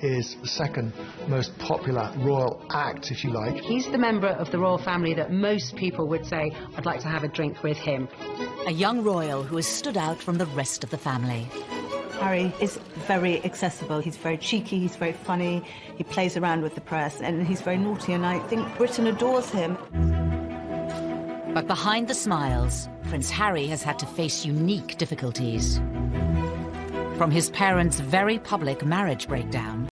is the second most popular royal act, if you like. He's the member of the royal family that most people would say, I'd like to have a drink with him. A young royal who has stood out from the rest of the family. Harry is very accessible. He's very cheeky, he's very funny, he plays around with the press, and he's very naughty, and I think Britain adores him. But behind the smiles, Prince Harry has had to face unique difficulties. From his parents' very public marriage breakdown.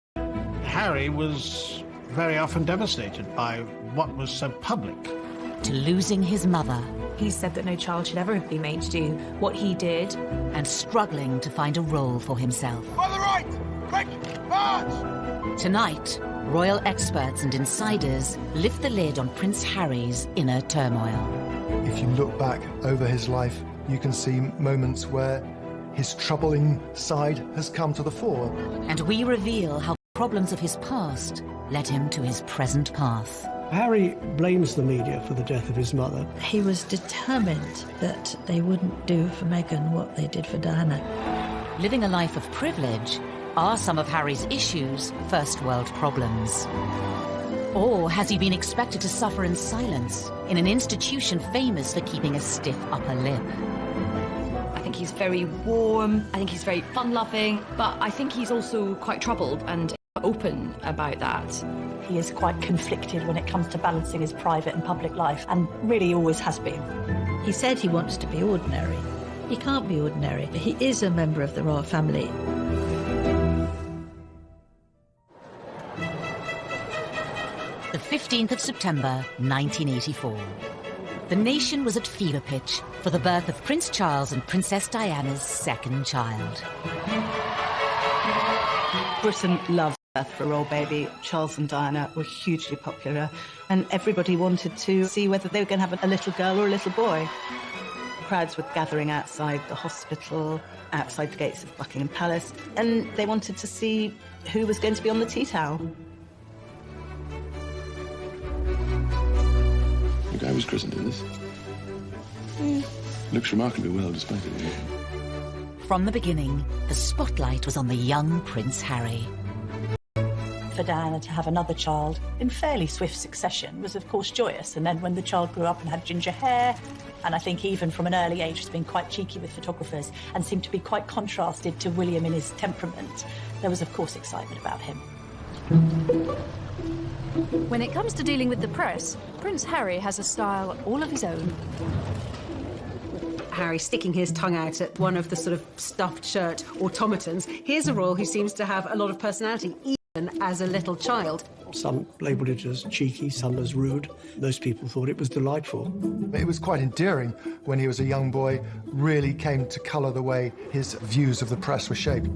Harry was very often devastated by what was so public. To losing his mother. He said that no child should ever be made to do what he did. And struggling to find a role for himself. On the right! Quick! March! Tonight, royal experts and insiders lift the lid on Prince Harry's inner turmoil. If you look back over his life, you can see moments where his troubling side has come to the fore. And we reveal how problems of his past led him to his present path. Harry blames the media for the death of his mother. He was determined that they wouldn't do for Meghan what they did for Diana. Living a life of privilege, are some of Harry's issues first world problems? Or has he been expected to suffer in silence in an institution famous for keeping a stiff upper lip? I think he's very warm, I think he's very fun-loving, but I think he's also quite troubled and open about that. He is quite conflicted when it comes to balancing his private and public life, and really always has been. He said he wants to be ordinary. He can't be ordinary. He is a member of the royal family. The 15th of September, 1984. The nation was at fever pitch for the birth of Prince Charles and Princess Diana's second child. Britain loves birth for a royal baby. Charles and Diana were hugely popular, and everybody wanted to see whether they were going to have a little girl or a little boy. Crowds were gathering outside the hospital, outside the gates of Buckingham Palace, and they wanted to see who was going to be on the tea towel. The guy was christened in this. Looks remarkably well despite it. From the beginning, the spotlight was on the young Prince Harry. For Diana to have another child in fairly swift succession was of course joyous, and then when the child grew up and had ginger hair, and I think even from an early age has been quite cheeky with photographers and seemed to be quite contrasted to William in his temperament, there was of course excitement about him. When it comes to dealing with the press, Prince Harry has a style all of his own. Harry sticking his tongue out at one of the sort of stuffed shirt automatons. Here's a royal who seems to have a lot of personality, even as a little child. Some labelled it as cheeky, some as rude. Those people thought it was delightful. It was quite endearing when he was a young boy, really came to colour the way his views of the press were shaped.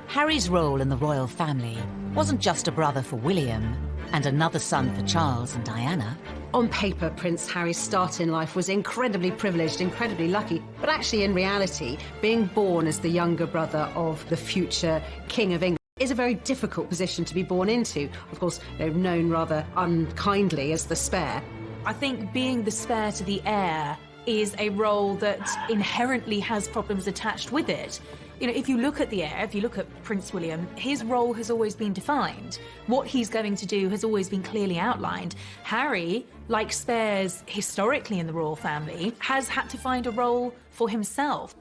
Harry's role in the royal family wasn't just a brother for William and another son for Charles and Diana. On paper, Prince Harry's start in life was incredibly privileged, incredibly lucky, but actually in reality, being born as the younger brother of the future King of England is a very difficult position to be born into. Of course, they're known rather unkindly as the spare. I think being the spare to the heir is a role that inherently has problems attached with it. You know, if you look at the heir, if you look at Prince William, his role has always been defined. What he's going to do has always been clearly outlined. Harry, like spares historically in the royal family, has had to find a role for himself.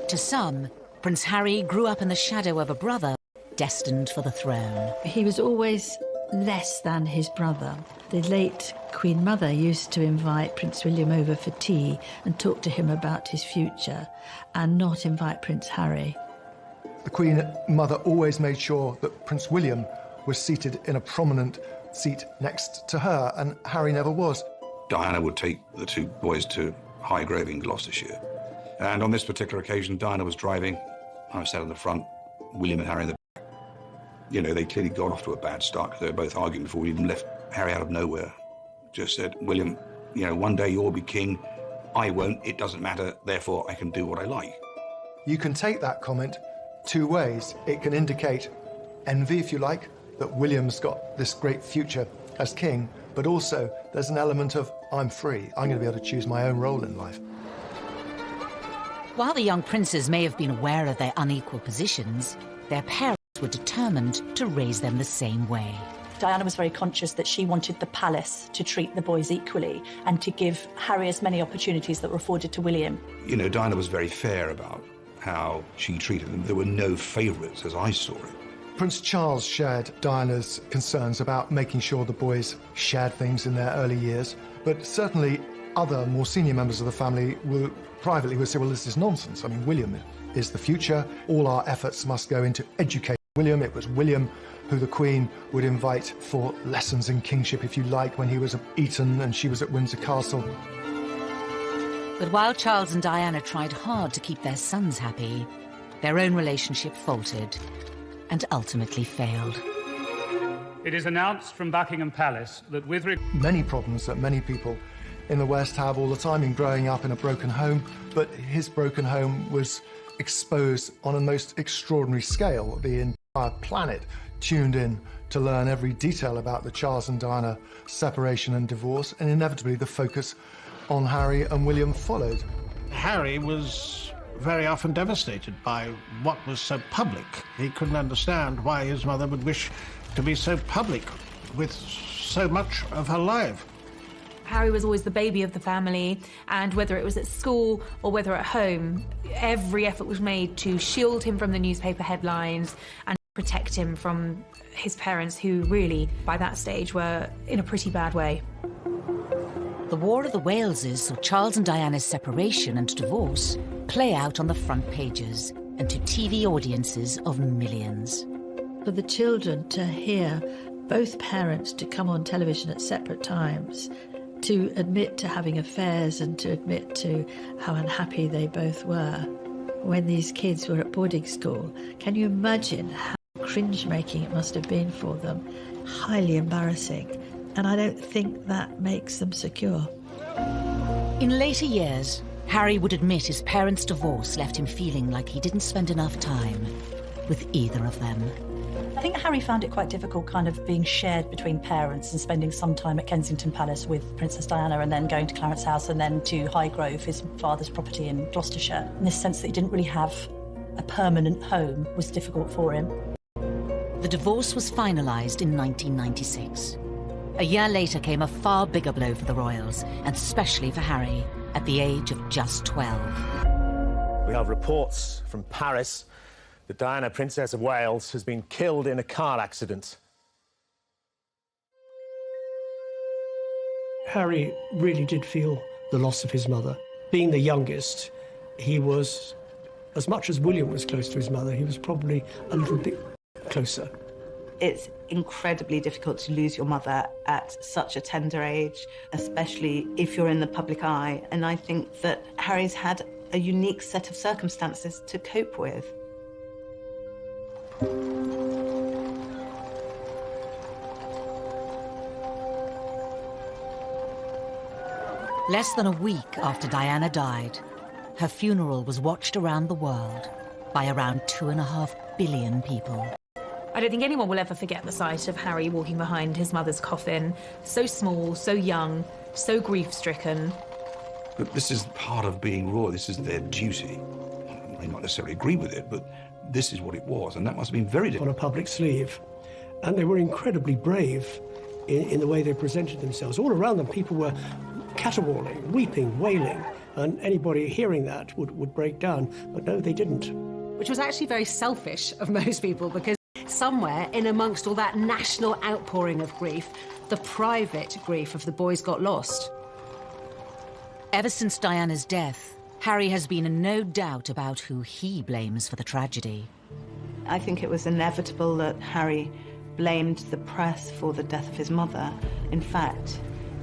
To some, Prince Harry grew up in the shadow of a brother destined for the throne. He was always less than his brother. The late Queen Mother used to invite Prince William over for tea and talk to him about his future, and not invite Prince Harry. The Queen Mother always made sure that Prince William was seated in a prominent seat next to her, and Harry never was. Diana would take the two boys to Highgrove in Gloucestershire. And on this particular occasion, Diana was driving. I was sat in the front, William and Harry in the back. You know, they clearly got off to a bad start because they were both arguing before we even left Harry out of nowhere. Just said, William, you know, one day you'll be king. I won't. It doesn't matter. Therefore, I can do what I like. You can take that comment two ways. It can indicate envy, if you like, that William's got this great future as king, but also there's an element of, I'm free. I'm going to be able to choose my own role in life. While the young princes may have been aware of their unequal positions, their parents were determined to raise them the same way. Diana was very conscious that she wanted the palace to treat the boys equally and to give Harry as many opportunities that were afforded to William. You know, Diana was very fair about how she treated them. There were no favourites, as I saw it. Prince Charles shared Diana's concerns about making sure the boys shared things in their early years, but certainly other more senior members of the family privately would say, well, this is nonsense. I mean, William is the future. All our efforts must go into educating William. It was William who the Queen would invite for lessons in kingship, if you like, when he was at Eton and she was at Windsor Castle. But while Charles and Diana tried hard to keep their sons happy, their own relationship faltered and ultimately failed. It is announced from Buckingham Palace that with many problems that many people in the West have all the time in growing up in a broken home, but his broken home was exposed on a most extraordinary scale. The entire planet tuned in to learn every detail about the Charles and Diana separation and divorce, and inevitably the focus on Harry and William followed. Harry was very often devastated by what was so public. He couldn't understand why his mother would wish to be so public with so much of her life. Harry was always the baby of the family, and whether it was at school or whether at home, every effort was made to shield him from the newspaper headlines and protect him from his parents, who really, by that stage, were in a pretty bad way. The War of the Waleses saw Charles and Diana's separation and divorce play out on the front pages and to TV audiences of millions. For the children to hear both parents to come on television at separate times, to admit to having affairs and to admit to how unhappy they both were when these kids were at boarding school, can you imagine how cringe-making it must have been for them? Highly embarrassing. And I don't think that makes them secure. In later years, Harry would admit his parents' divorce left him feeling like he didn't spend enough time with either of them. I think Harry found it quite difficult kind of being shared between parents and spending some time at Kensington Palace with Princess Diana and then going to Clarence House and then to Highgrove, his father's property in Gloucestershire. In this sense that he didn't really have a permanent home was difficult for him. The divorce was finalised in 1996. A year later came a far bigger blow for the royals, and especially for Harry, at the age of just 12. We have reports from Paris that Diana, Princess of Wales, has been killed in a car accident. Harry really did feel the loss of his mother. Being the youngest, he was, as much as William was close to his mother, he was probably a little bit closer. It's incredibly difficult to lose your mother at such a tender age, especially if you're in the public eye. And I think that Harry's had a unique set of circumstances to cope with. Less than a week after Diana died, her funeral was watched around the world by around 2.5 billion people. I don't think anyone will ever forget the sight of Harry walking behind his mother's coffin, so small, so young, so grief-stricken. But this is part of being royal. This is their duty. I may not necessarily agree with it, but this is what it was, and that must have been very difficult. On a public sleeve. And they were incredibly brave in the way they presented themselves. All around them, people were caterwauling, weeping, wailing, and anybody hearing that would break down. But no, they didn't. Which was actually very selfish of most people, because somewhere in amongst all that national outpouring of grief, the private grief of the boys got lost. Ever since Diana's death, Harry has been in no doubt about who he blames for the tragedy. I think it was inevitable that Harry blamed the press for the death of his mother. In fact,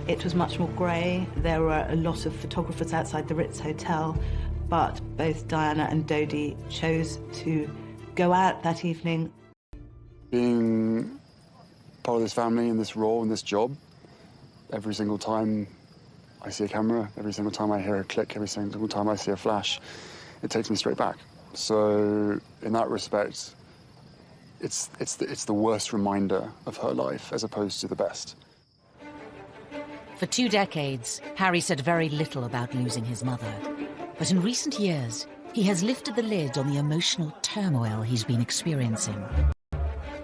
it was much more grey. There were a lot of photographers outside the Ritz Hotel, but both Diana and Dodi chose to go out that evening. Being part of this family in this role, in this job, every single time I see a camera, every single time I hear a click, every single time I see a flash, it takes me straight back. So in that respect, it's the worst reminder of her life as opposed to the best. For 2 decades, Harry said very little about losing his mother. But in recent years, he has lifted the lid on the emotional turmoil he's been experiencing.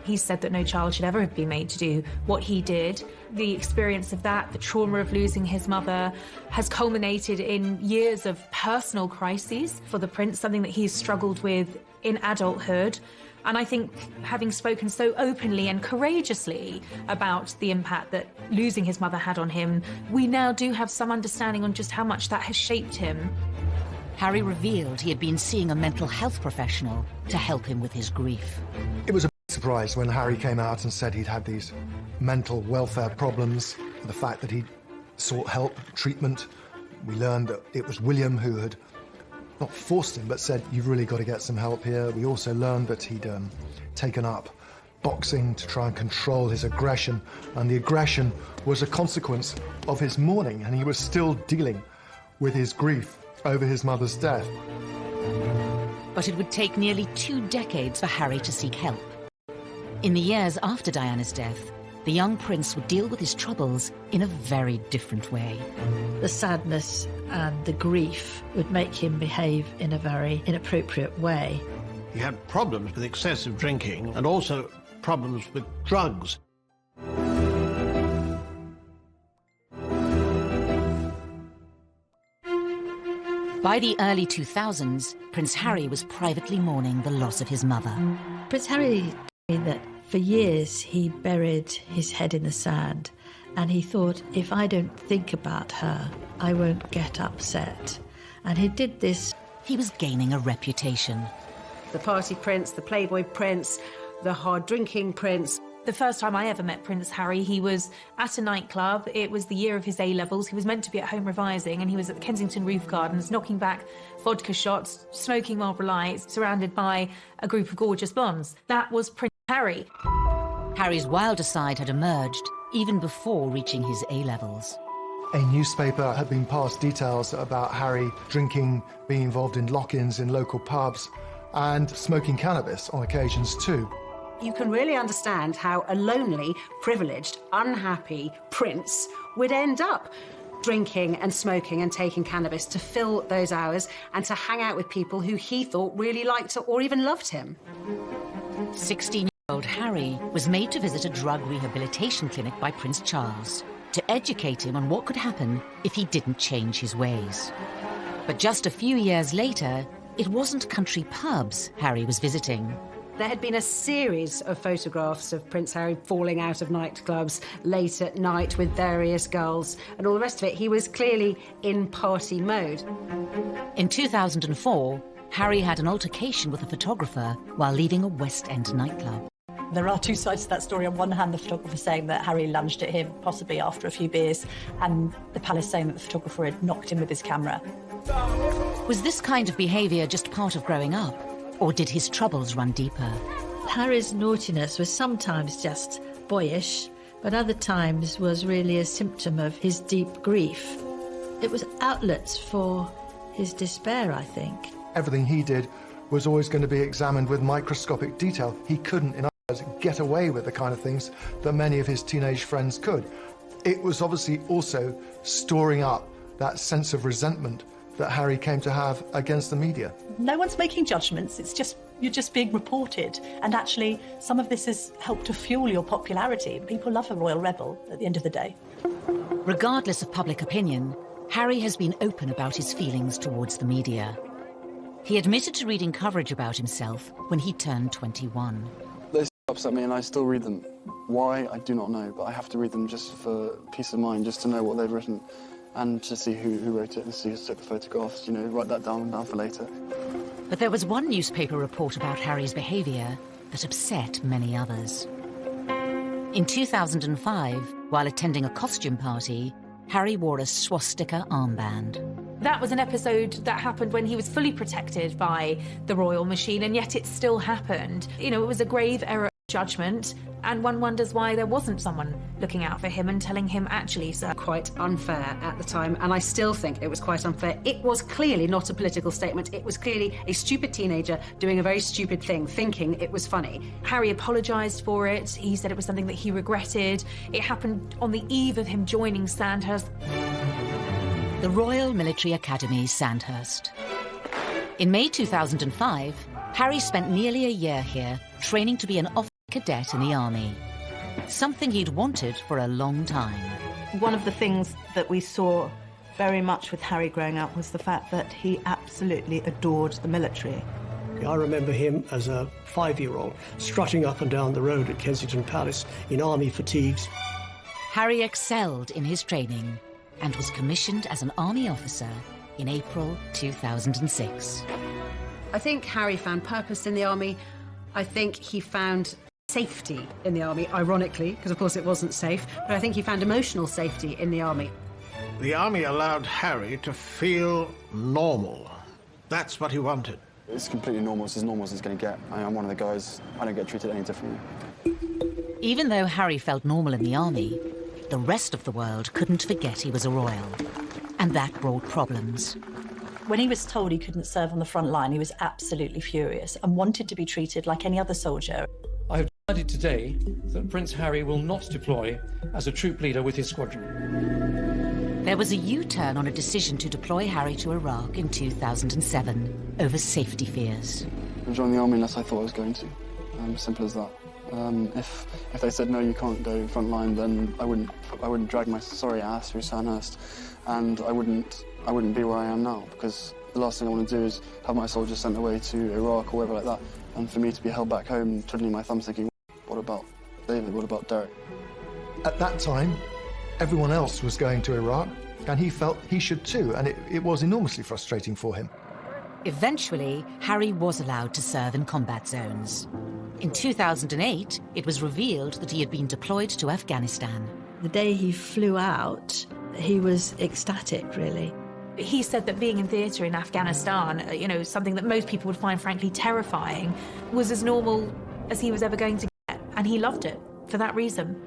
He said that no child should ever have been made to do what he did. The experience of that, the trauma of losing his mother, has culminated in years of personal crises for the prince, something that he's struggled with in adulthood. And I think, having spoken so openly and courageously about the impact that losing his mother had on him, we now do have some understanding on just how much that has shaped him. Harry revealed he had been seeing a mental health professional to help him with his grief. It was a surprise when Harry came out and said he'd had these mental welfare problems, the fact that he'd sought help, treatment. We learned that it was William who had not forced him, but said, you've really got to get some help here. We also learned that he'd taken up boxing to try and control his aggression, and the aggression was a consequence of his mourning, and he was still dealing with his grief over his mother's death. But it would take nearly 2 decades for Harry to seek help. In the years after Diana's death, the young prince would deal with his troubles in a very different way. The sadness and the grief would make him behave in a very inappropriate way. He had problems with excessive drinking and also problems with drugs. By the early 2000s, Prince Harry was privately mourning the loss of his mother. Prince Harry told me that for years he buried his head in the sand, and he thought, if I don't think about her, I won't get upset. And he did this. He was gaining a reputation. The party prince, the playboy prince, the hard-drinking prince. The first time I ever met Prince Harry, he was at a nightclub. It was the year of his A-levels. He was meant to be at home revising, and he was at the Kensington Roof Gardens, knocking back vodka shots, smoking Marlboro Lights, surrounded by a group of gorgeous blondes. That was Prince Harry. Harry's wilder side had emerged even before reaching his A-levels. A newspaper had been passed details about Harry drinking, being involved in lock-ins in local pubs, and smoking cannabis on occasions too. You can really understand how a lonely, privileged, unhappy prince would end up drinking and smoking and taking cannabis to fill those hours and to hang out with people who he thought really liked or even loved him. 16-year-old Harry was made to visit a drug rehabilitation clinic by Prince Charles to educate him on what could happen if he didn't change his ways. But just a few years later, it wasn't country pubs Harry was visiting. There had been a series of photographs of Prince Harry falling out of nightclubs late at night with various girls and all the rest of it. He was clearly in party mode. In 2004, Harry had an altercation with a photographer while leaving a West End nightclub. There are two sides to that story. On one hand, the photographer saying that Harry lunged at him, possibly after a few beers, and the palace saying that the photographer had knocked him with his camera. Was this kind of behaviour just part of growing up? Or did his troubles run deeper? Harry's naughtiness was sometimes just boyish, but other times was really a symptom of his deep grief. It was outlets for his despair, I think. Everything he did was always going to be examined with microscopic detail. He couldn't, in other words, get away with the kind of things that many of his teenage friends could. It was obviously also storing up that sense of resentment that Harry came to have against the media. No one's making judgments, you're just being reported. And actually, some of this has helped to fuel your popularity. People love a royal rebel at the end of the day. Regardless of public opinion, Harry has been open about his feelings towards the media. He admitted to reading coverage about himself when he turned 21. They upset me and I still read them. Why, I do not know, but I have to read them just for peace of mind, just to know what they've written. And to see who wrote it and see who took the photographs, write that down for later. But there was one newspaper report about Harry's behaviour that upset many others. In 2005, while attending a costume party, Harry wore a swastika armband. That was an episode that happened when he was fully protected by the royal machine, and yet it still happened. It was a grave error of judgment, and one wonders why there wasn't someone looking out for him and telling him, actually, sir. Quite unfair at the time, and I still think it was quite unfair. It was clearly not a political statement. It was clearly a stupid teenager doing a very stupid thing, thinking it was funny. Harry apologised for it. He said it was something that he regretted. It happened on the eve of him joining Sandhurst. The Royal Military Academy, Sandhurst. In May 2005, Harry spent nearly a year here, training to be an officer cadet in the army. Something he'd wanted for a long time. One of the things that we saw very much with Harry growing up was the fact that he absolutely adored the military. I remember him as a 5-year-old strutting up and down the road at Kensington Palace in army fatigues. Harry excelled in his training and was commissioned as an army officer in April 2006. I think Harry found purpose in the army. I think he found safety in the army, ironically, because of course it wasn't safe, but I think he found emotional safety in the army. The army allowed Harry to feel normal. That's what he wanted. It's completely normal. It's as normal as it's going to get. I'm one of the guys. I don't get treated any differently. Even though Harry felt normal in the army, the rest of the world couldn't forget he was a royal. And that brought problems. When he was told he couldn't serve on the front line, he was absolutely furious and wanted to be treated like any other soldier. I have decided today that Prince Harry will not deploy as a troop leader with his squadron. There was a U-turn on a decision to deploy Harry to Iraq in 2007 over safety fears. I joined the army unless I thought I was going to. Simple as that. If they said no, you can't go front line, then I wouldn't drag my sorry ass through Sandhurst, and I wouldn't be where I am now, because the last thing I want to do is have my soldiers sent away to Iraq or wherever like that, and for me to be held back home twiddling my thumbs thinking, what about David, what about Derek? At that time, everyone else was going to Iraq, and he felt he should too, and it was enormously frustrating for him. Eventually, Harry was allowed to serve in combat zones. In 2008, it was revealed that he had been deployed to Afghanistan. The day he flew out, he was ecstatic, really. He said that being in theatre in Afghanistan, something that most people would find frankly terrifying, was as normal as he was ever going to get, and he loved it for that reason.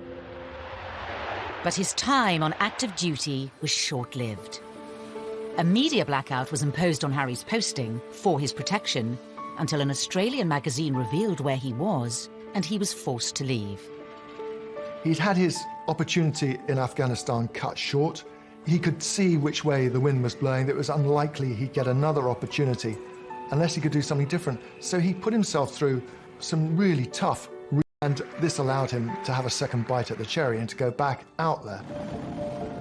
But his time on active duty was short-lived. A media blackout was imposed on Harry's posting for his protection until an Australian magazine revealed where he was, and he was forced to leave. He'd had his opportunity in Afghanistan cut short. He could see which way the wind was blowing. It was unlikely he'd get another opportunity unless he could do something different. So he put himself through some really tough, and this allowed him to have a second bite at the cherry and to go back out there.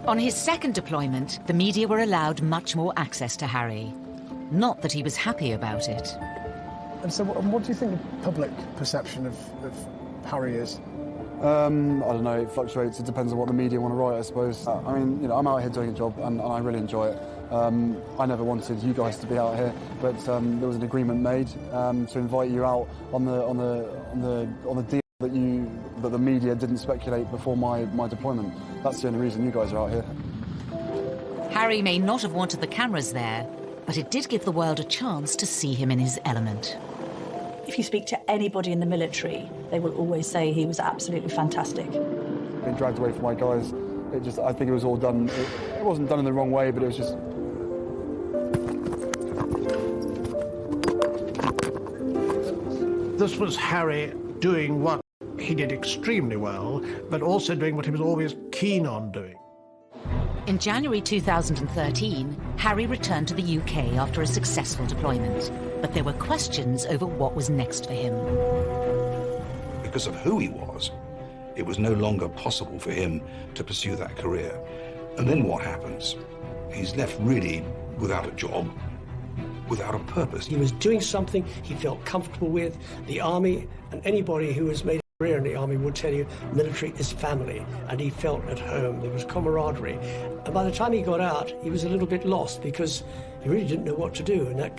On his second deployment, the media were allowed much more access to Harry. Not that he was happy about it. And so what do you think the public perception of Harry is? I don't know, it fluctuates. It depends on what the media want to write, I suppose. I'm out here doing a job and I really enjoy it. I never wanted you guys to be out here, but there was an agreement made to invite you out on the deal that the media didn't speculate before my deployment. That's the only reason you guys are out here. Harry may not have wanted the cameras there, but it did give the world a chance to see him in his element. If you speak to anybody in the military, they will always say he was absolutely fantastic. Being dragged away from my guys, I think it was all done, it wasn't done in the wrong way, but it was just... This was Harry doing what he did extremely well, but also doing what he was always keen on doing. In January 2013, Harry returned to the UK after a successful deployment, but there were questions over what was next for him. Because of who he was, it was no longer possible for him to pursue that career. And then what happens? He's left really without a job, without a purpose. He was doing something he felt comfortable with. The army, and anybody who has made a career in the army will tell you military is family, and he felt at home. There was camaraderie. And by the time he got out, he was a little bit lost because he really didn't know what to do, and that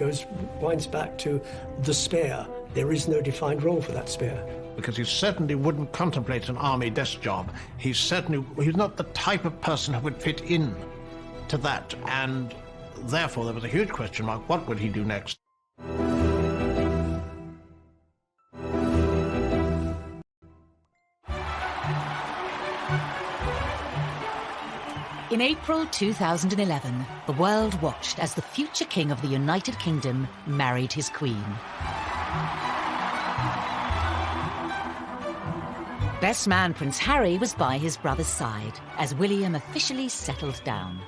winds back to the spare. There is no defined role for that spare. Because he certainly wouldn't contemplate an army desk job. He's not the type of person who would fit in to that, and therefore there was a huge question mark, what would he do next? In April 2011, the world watched as the future king of the United Kingdom married his queen. Best man Prince Harry was by his brother's side as William officially settled down.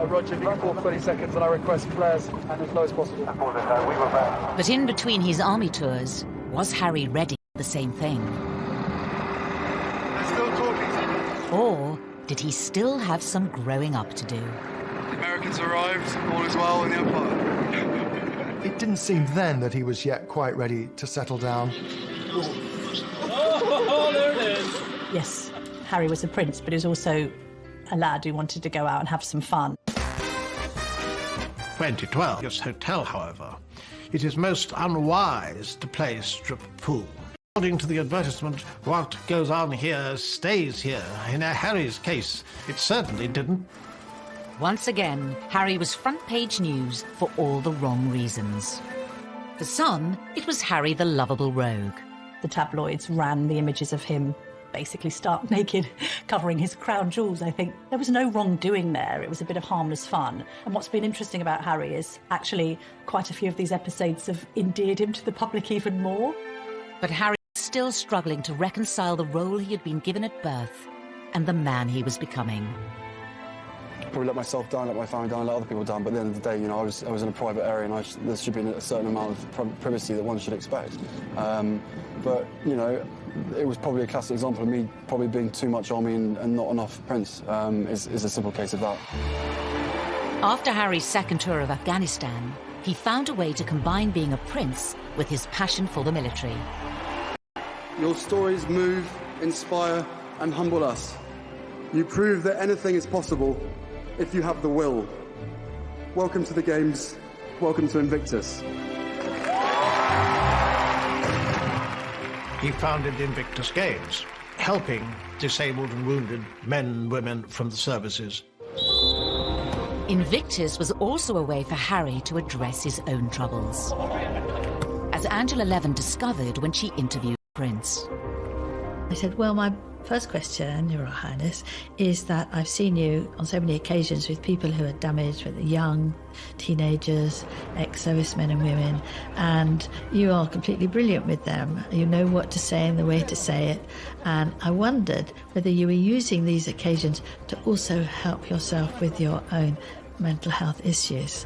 Roger, if you can call 20 seconds and I request flares and as low as possible. But in between his army tours, was Harry ready for the same thing? They're still talking. Or did he still have some growing up to do? The Americans arrived, all is well in the Empire. It didn't seem then that he was yet quite ready to settle down. Oh, there it is. Yes, Harry was a prince, but he was also a lad who wanted to go out and have some fun. 2012. This hotel, however, it is most unwise to play strip pool. According to the advertisement, what goes on here stays here. In Harry's case, it certainly didn't. Once again, Harry was front-page news for all the wrong reasons. For some, it was Harry the lovable rogue. The tabloids ran the images of him basically stark naked, covering his crown jewels. I think there was no wrongdoing there. It was a bit of harmless fun. And what's been interesting about Harry is actually quite a few of these episodes have endeared him to the public even more. But Harry was still struggling to reconcile the role he had been given at birth and the man he was becoming. Probably let myself down, let my family down, let other people down, but at the end of the day, you know, I was in a private area and there should be a certain amount of privacy that one should expect. But, you know, it was probably a classic example of me probably being too much army and not enough prince, is a simple case of that. After Harry's second tour of Afghanistan, he found a way to combine being a prince with his passion for the military. Your stories move, inspire and humble us. You prove that anything is possible if you have the will. Welcome to the Games. Welcome to Invictus. He founded Invictus Games, helping disabled and wounded men and women from the services. Invictus was also a way for Harry to address his own troubles, as Angela Levin discovered when she interviewed Prince. I said, well, my first question, Your Highness, is that I've seen you on so many occasions with people who are damaged, with the young, teenagers, ex-servicemen and women, and you are completely brilliant with them. You know what to say and the way to say it. And I wondered whether you were using these occasions to also help yourself with your own mental health issues.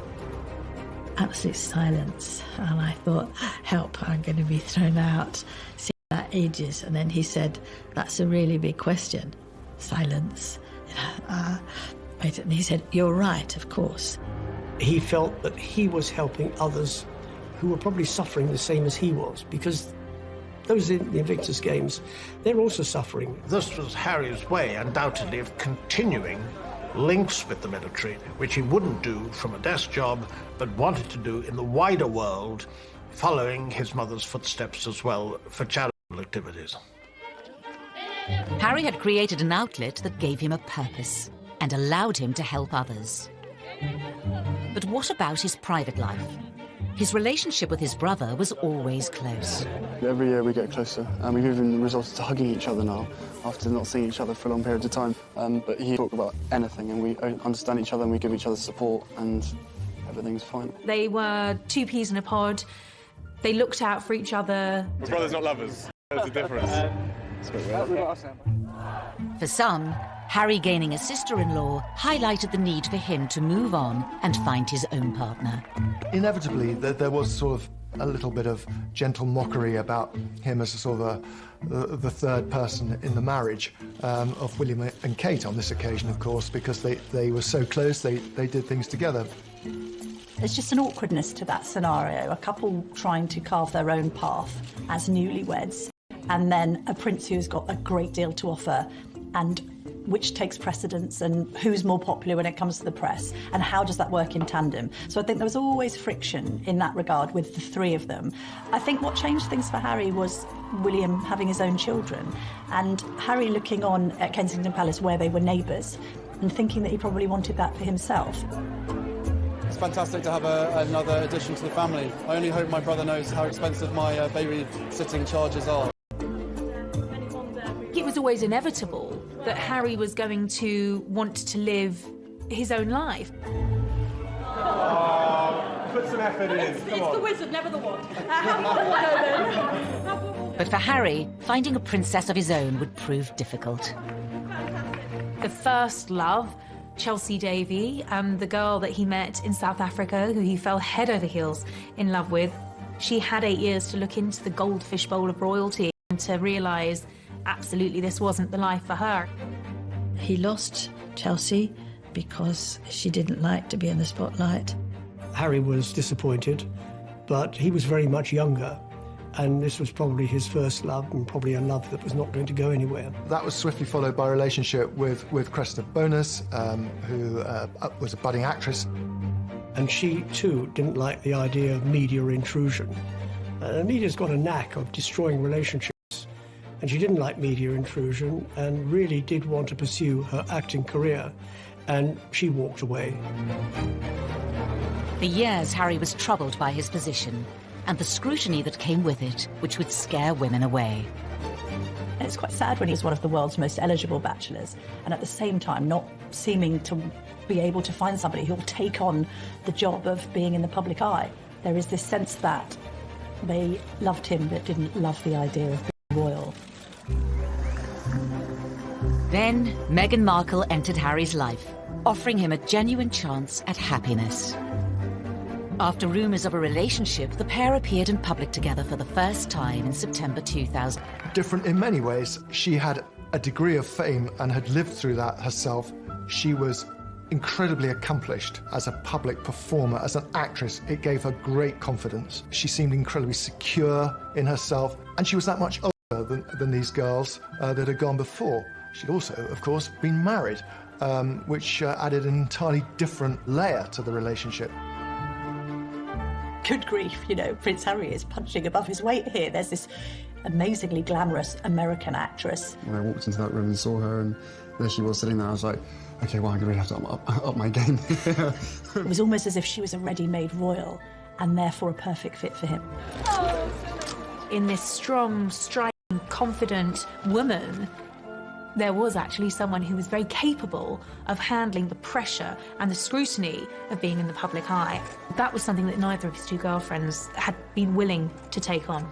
Absolute silence. And I thought, help, I'm going to be thrown out. Ages. And then he said, that's a really big question. Silence. Wait, and he said, you're right, of course. He felt that he was helping others who were probably suffering the same as he was, because those in the Invictus Games, they're also suffering. This was Harry's way, undoubtedly, of continuing links with the military, which he wouldn't do from a desk job, but wanted to do in the wider world, following his mother's footsteps as well for charitable activities. Harry had created an outlet that gave him a purpose and allowed him to help others. But what about his private life? His relationship with his brother was always close. Every year we get closer, and we've even resorted to hugging each other now, after not seeing each other for long periods of time. But he talks about anything, and we understand each other, and we give each other support, and everything's fine. They were two peas in a pod. They looked out for each other. My brothers not lovers. There's a difference. For some, Harry gaining a sister-in-law highlighted the need for him to move on and find his own partner. Inevitably, there was sort of a little bit of gentle mockery about him as a sort of the third person in the marriage of William and Kate on this occasion, of course, because they were so close, they did things together. There's just an awkwardness to that scenario, a couple trying to carve their own path as newlyweds, and then a prince who's got a great deal to offer, and which takes precedence, and who's more popular when it comes to the press, and how does that work in tandem? So I think there was always friction in that regard with the three of them. I think what changed things for Harry was William having his own children, and Harry looking on at Kensington Palace where they were neighbours, and thinking that he probably wanted that for himself. It's fantastic to have another addition to the family. I only hope my brother knows how expensive my babysitting charges are. It was always inevitable that Harry was going to want to live his own life. Oh, put some effort in. It's the wizard, never the wand. But for Harry, finding a princess of his own would prove difficult. The first love Chelsea Davy, the girl that he met in South Africa, who he fell head over heels in love with, she had 8 years to look into the goldfish bowl of royalty and to realise absolutely this wasn't the life for her. He lost Chelsea because she didn't like to be in the spotlight. Harry was disappointed, but he was very much younger, and this was probably his first love, and probably a love that was not going to go anywhere. That was swiftly followed by a relationship with Cressida Bonas, who was a budding actress. And she, too, didn't like the idea of media intrusion. The media's got a knack of destroying relationships, and she didn't like media intrusion and really did want to pursue her acting career, and she walked away. For years, Harry was troubled by his position and the scrutiny that came with it, which would scare women away. And it's quite sad when he's one of the world's most eligible bachelors, and at the same time not seeming to be able to find somebody who will take on the job of being in the public eye. There is this sense that they loved him but didn't love the idea of being royal. Then Meghan Markle entered Harry's life, offering him a genuine chance at happiness. After rumours of a relationship, the pair appeared in public together for the first time in September 2000. Different in many ways. She had a degree of fame and had lived through that herself. She was incredibly accomplished as a public performer, as an actress. It gave her great confidence. She seemed incredibly secure in herself, and she was that much older than these girls that had gone before. She'd also, of course, been married, which added an entirely different layer to the relationship. Good grief, you know, Prince Harry is punching above his weight here. There's this amazingly glamorous American actress. When I walked into that room and saw her, and there she was sitting there, I was like, OK, well, I'm going to have to up my game. It was almost as if she was a ready-made royal, and therefore a perfect fit for him. In this strong, striking, confident woman, there was actually someone who was very capable of handling the pressure and the scrutiny of being in the public eye. That was something that neither of his two girlfriends had been willing to take on.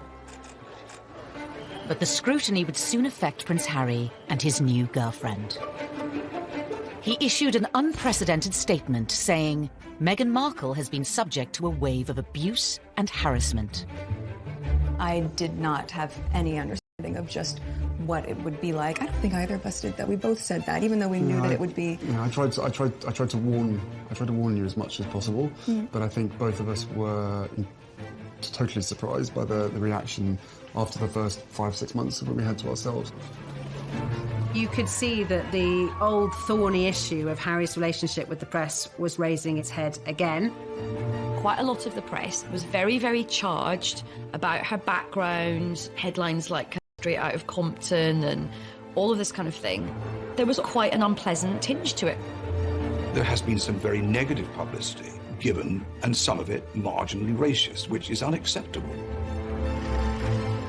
But the scrutiny would soon affect Prince Harry and his new girlfriend. He issued an unprecedented statement saying, Meghan Markle has been subject to a wave of abuse and harassment. I did not have any understanding of just what it would be like. I don't think either of us did that. We both said that, even though we knew that it would be. Yeah, I tried to warn you as much as possible, but I think both of us were totally surprised by the reaction after the first 5-6 months when we had to ourselves. You could see that the old thorny issue of Harry's relationship with the press was raising its head again. Quite a lot of the press was very, very charged about her background, headlines like Straight Out of Compton and all of this kind of thing. There was quite an unpleasant tinge to it. There has been some very negative publicity given, and some of it marginally racist, which is unacceptable.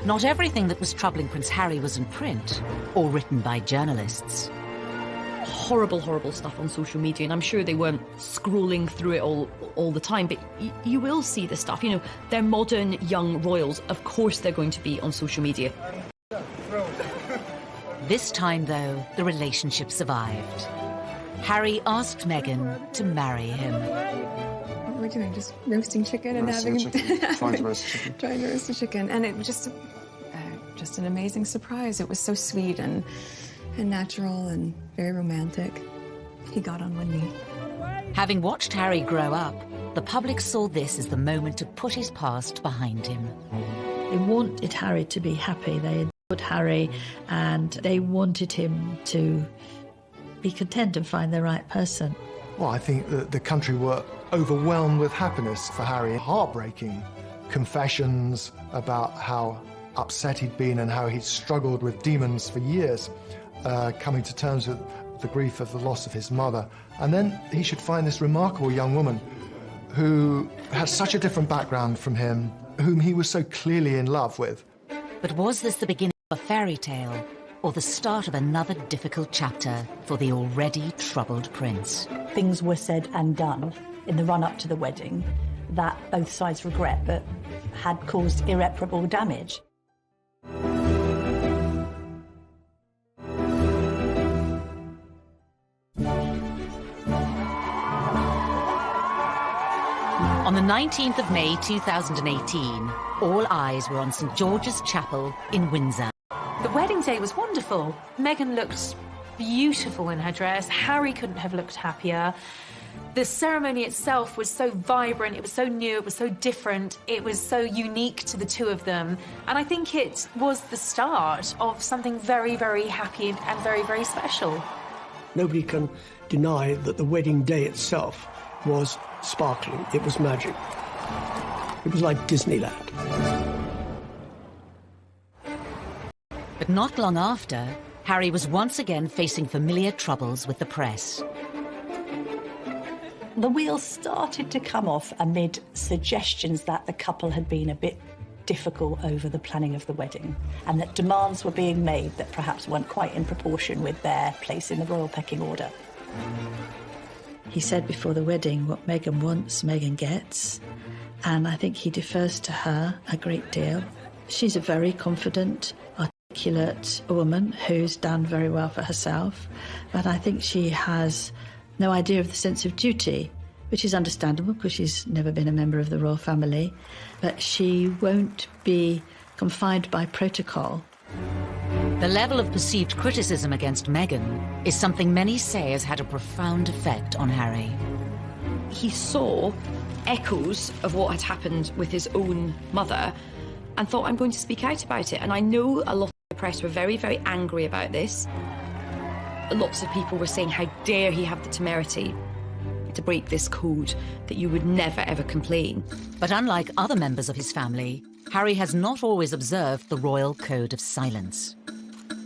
Not everything that was troubling Prince Harry was in print or written by journalists. Horrible, horrible stuff on social media, and I'm sure they weren't scrolling through it all the time, but you will see the stuff. You know, they're modern young royals. Of course they're going to be on social media. This time, though, the relationship survived. Harry asked Meghan to marry him. What are we doing? Just roasting chicken and having Trying to roast chicken. Trying to roast a chicken, and it was just an amazing surprise. It was so sweet and natural and very romantic. He got on one knee. Having watched Harry grow up, the public saw this as the moment to put his past behind him. They wanted Harry to be happy. They adored Harry, and they wanted him to be content and find the right person. Well, I think that the country were overwhelmed with happiness for Harry. Heartbreaking confessions about how upset he'd been and how he'd struggled with demons for years, coming to terms with the grief of the loss of his mother. And then he should find this remarkable young woman who had such a different background from him, whom he was so clearly in love with. But was this the beginning of a fairy tale, or the start of another difficult chapter for the already troubled prince? Things were said and done in the run-up to the wedding that both sides regret, but had caused irreparable damage. On the 19th of May 2018, all eyes were on St George's Chapel in Windsor. The wedding day was wonderful. Meghan looked beautiful in her dress. Harry couldn't have looked happier. The ceremony itself was so vibrant, it was so new, it was so different, it was so unique to the two of them. And I think it was the start of something very, very happy and very, very special. Nobody can deny that the wedding day itself was sparkling. It was magic. It was like Disneyland. But not long after, Harry was once again facing familiar troubles with the press. The wheels started to come off amid suggestions that the couple had been a bit difficult over the planning of the wedding, and that demands were being made that perhaps weren't quite in proportion with their place in the royal pecking order. He said before the wedding, what Meghan wants, Meghan gets. And I think he defers to her a great deal. She's a very confident, articulate woman who's done very well for herself. But I think she has no idea of the sense of duty, which is understandable because she's never been a member of the royal family. But she won't be confined by protocol. The level of perceived criticism against Meghan is something many say has had a profound effect on Harry. He saw echoes of what had happened with his own mother and thought, I'm going to speak out about it. And I know a lot of the press were very, very angry about this. Lots of people were saying, how dare he have the temerity to break this code, that you would never, ever complain. But unlike other members of his family, Harry has not always observed the royal code of silence.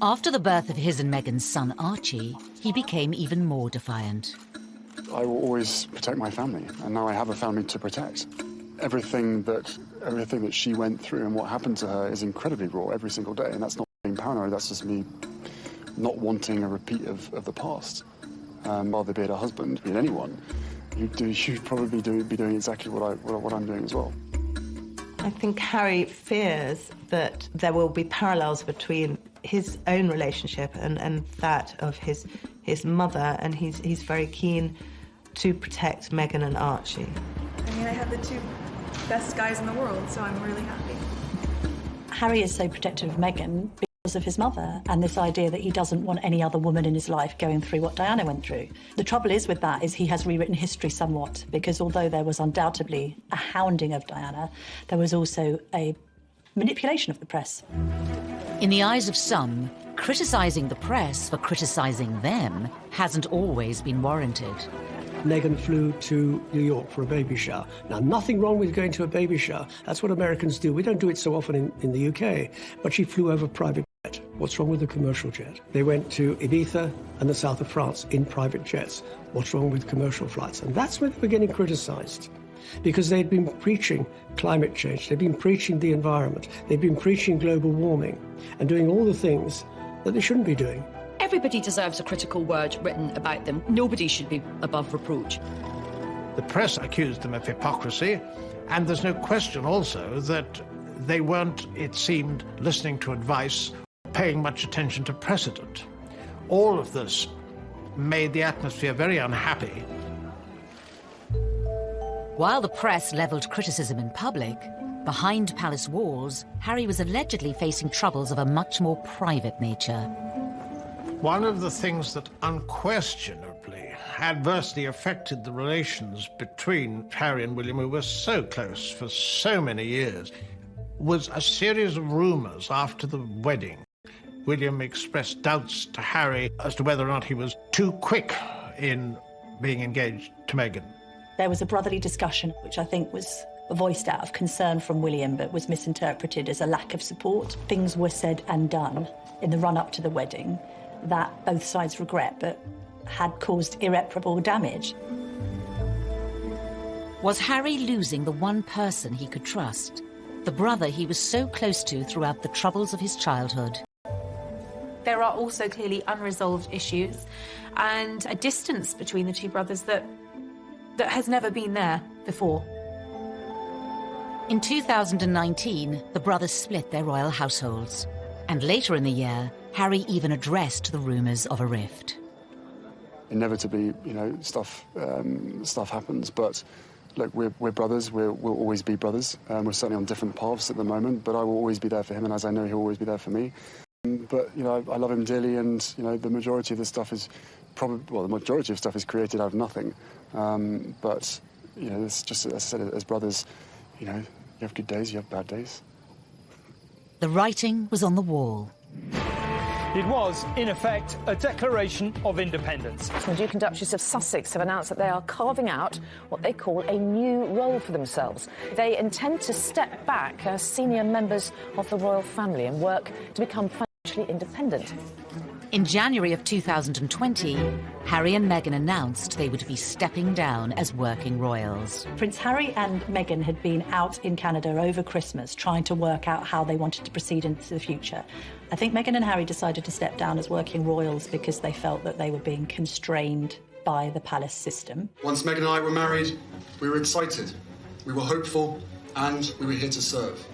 After the birth of his and Meghan's son Archie, he became even more defiant. I will always protect my family, and now I have a family to protect. Everything that she went through and what happened to her is incredibly raw every single day, and that's not being paranoid, that's just me not wanting a repeat of the past. Rather be it a husband, be it anyone, you'd probably be doing exactly what I'm doing as well. I think Harry fears that there will be parallels between his own relationship and that of his mother, and he's very keen to protect Meghan and Archie. I mean, I have the two best guys in the world, so I'm really happy. Harry is so protective of Meghan because of his mother and this idea that he doesn't want any other woman in his life going through what Diana went through. The trouble is with that is he has rewritten history somewhat, because although there was undoubtedly a hounding of Diana, there was also a manipulation of the press. In the eyes of some, criticising the press for criticising them hasn't always been warranted. Meghan flew to New York for a baby shower. Now, nothing wrong with going to a baby shower. That's what Americans do. We don't do it so often in the UK. But she flew over private jet. What's wrong with the commercial jet? They went to Ibiza and the south of France in private jets. What's wrong with commercial flights? And that's when they were getting criticised, because they'd been preaching climate change. They'd been preaching the environment. They'd been preaching global warming and doing all the things that they shouldn't be doing. Everybody deserves a critical word written about them. Nobody should be above reproach. The press accused them of hypocrisy, and there's no question also that they weren't, it seemed, listening to advice, paying much attention to precedent. All of this made the atmosphere very unhappy. While the press levelled criticism in public, behind palace walls, Harry was allegedly facing troubles of a much more private nature. One of the things that unquestionably adversely affected the relations between Harry and William, who were so close for so many years, was a series of rumours after the wedding. William expressed doubts to Harry as to whether or not he was too quick in being engaged to Meghan. There was a brotherly discussion, which I think was voiced out of concern from William, but was misinterpreted as a lack of support. Things were said and done in the run-up to the wedding that both sides regret, but had caused irreparable damage. Was Harry losing the one person he could trust? The brother he was so close to throughout the troubles of his childhood? There are also clearly unresolved issues and a distance between the two brothers that has never been there before. In 2019, the brothers split their royal households. And later in the year, Harry even addressed the rumours of a rift. Inevitably, stuff happens, but look, we're brothers. We'll always be brothers. We're certainly on different paths at the moment, but I will always be there for him, and as I know he'll always be there for me. But, you know, I love him dearly, and, you know, the majority of the stuff is the majority of stuff is created out of nothing. But, you know, it's just, as I said, as brothers, you know, you have good days, you have bad days. The writing was on the wall. It was, in effect, a declaration of independence. The Duke and Duchess of Sussex have announced that they are carving out what they call a new role for themselves. They intend to step back as senior members of the royal family and work to become financially independent. In January of 2020, Harry and Meghan announced they would be stepping down as working royals. Prince Harry and Meghan had been out in Canada over Christmas trying to work out how they wanted to proceed into the future. I think Meghan and Harry decided to step down as working royals because they felt that they were being constrained by the palace system. Once Meghan and I were married, we were excited, we were hopeful, and we were here to serve.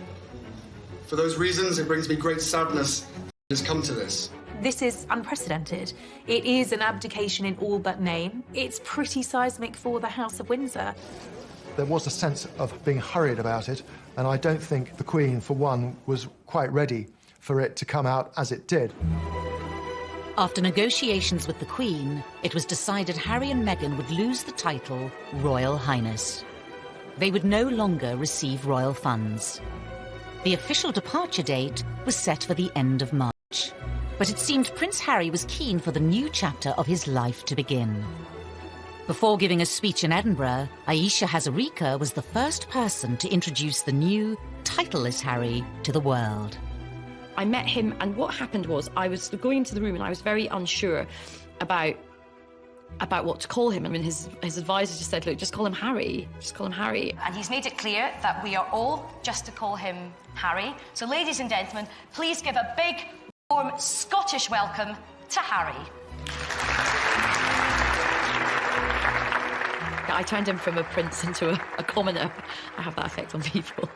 For those reasons, it brings me great sadness that it has come to this. This is unprecedented. It is an abdication in all but name. It's pretty seismic for the House of Windsor. There was a sense of being hurried about it, and I don't think the Queen, for one, was quite ready for it to come out as it did. After negotiations with the Queen, it was decided Harry and Meghan would lose the title Royal Highness. They would no longer receive royal funds. The official departure date was set for the end of March. But it seemed Prince Harry was keen for the new chapter of his life to begin. Before giving a speech in Edinburgh, Ayesha Hazarika was the first person to introduce the new, titleless Harry to the world. I met him, and what happened was I was going into the room and I was very unsure about what to call him. I mean, his advisor just said, look, just call him Harry. Just call him Harry. And he's made it clear that we are all just to call him Harry. So, ladies and gentlemen, please give a big, warm Scottish welcome to Harry. I turned him from a prince into a commoner. I have that effect on people.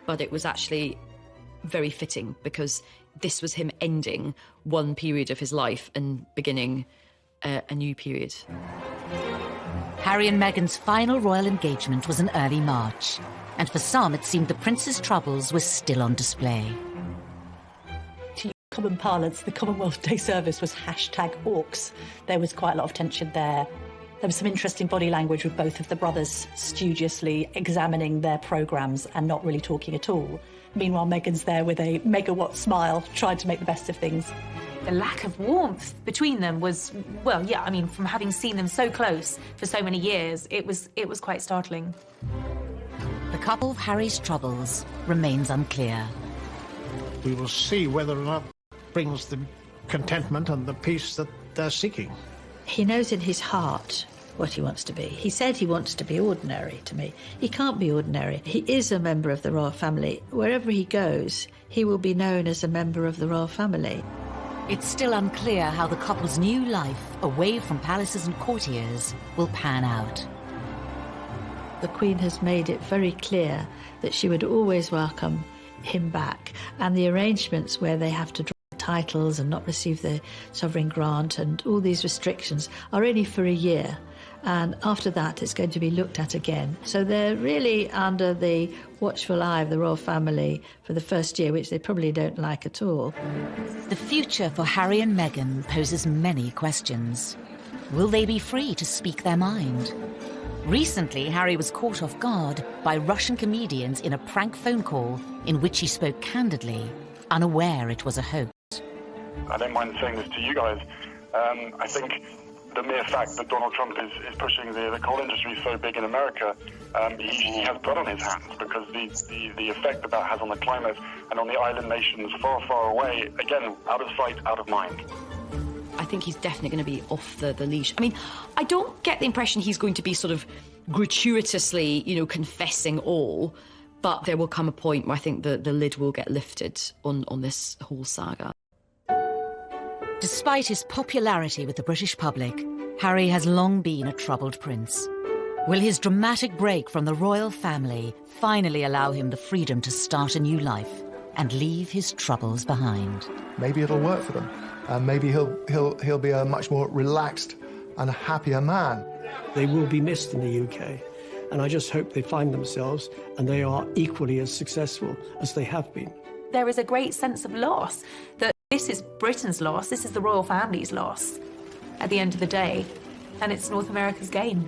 But it was actually very fitting because this was him ending one period of his life and beginning a new period. Harry and Meghan's final royal engagement was in early March, and for some it seemed the prince's troubles were still on display. To common parlance, the Commonwealth Day service was #Orcs. There was quite a lot of tension there. There was some interesting body language with both of the brothers studiously examining their programmes and not really talking at all. Meanwhile, Meghan's there with a megawatt smile, trying to make the best of things. The lack of warmth between them was, well, yeah, I mean, from having seen them so close for so many years, it was quite startling. The couple of Harry's troubles remains unclear. We will see whether or not it brings the contentment and the peace that they're seeking. He knows in his heart what he wants to be. He said he wants to be ordinary to me. He can't be ordinary. He is a member of the royal family. Wherever he goes, he will be known as a member of the royal family. It's still unclear how the couple's new life, away from palaces and courtiers, will pan out. The Queen has made it very clear that she would always welcome him back, and the arrangements where they have to drop titles and not receive the sovereign grant and all these restrictions are only for a year, and after that it's going to be looked at again. So they're really under the watchful eye of the royal family for the first year, which they probably don't like at all. The future for Harry and Meghan poses many questions. Will they be free to speak their mind? Recently, Harry was caught off guard by Russian comedians in a prank phone call in which he spoke candidly, unaware it was a hoax. I don't mind saying this to you guys. I think the mere fact that Donald Trump is pushing the coal industry so big in America, he has blood on his hands, because the effect that has on the climate and on the island nations far, far away, again, out of sight, out of mind. I think he's definitely going to be off the leash. I mean, I don't get the impression he's going to be sort of gratuitously, confessing all, but there will come a point where I think the lid will get lifted on this whole saga. Despite his popularity with the British public, Harry has long been a troubled prince. Will his dramatic break from the royal family finally allow him the freedom to start a new life and leave his troubles behind? Maybe it'll work for them. Maybe he'll be a much more relaxed and happier man. They will be missed in the UK. And I just hope they find themselves and they are equally as successful as they have been. There is a great sense of loss, that this is Britain's loss, this is the royal family's loss at the end of the day, and it's North America's gain.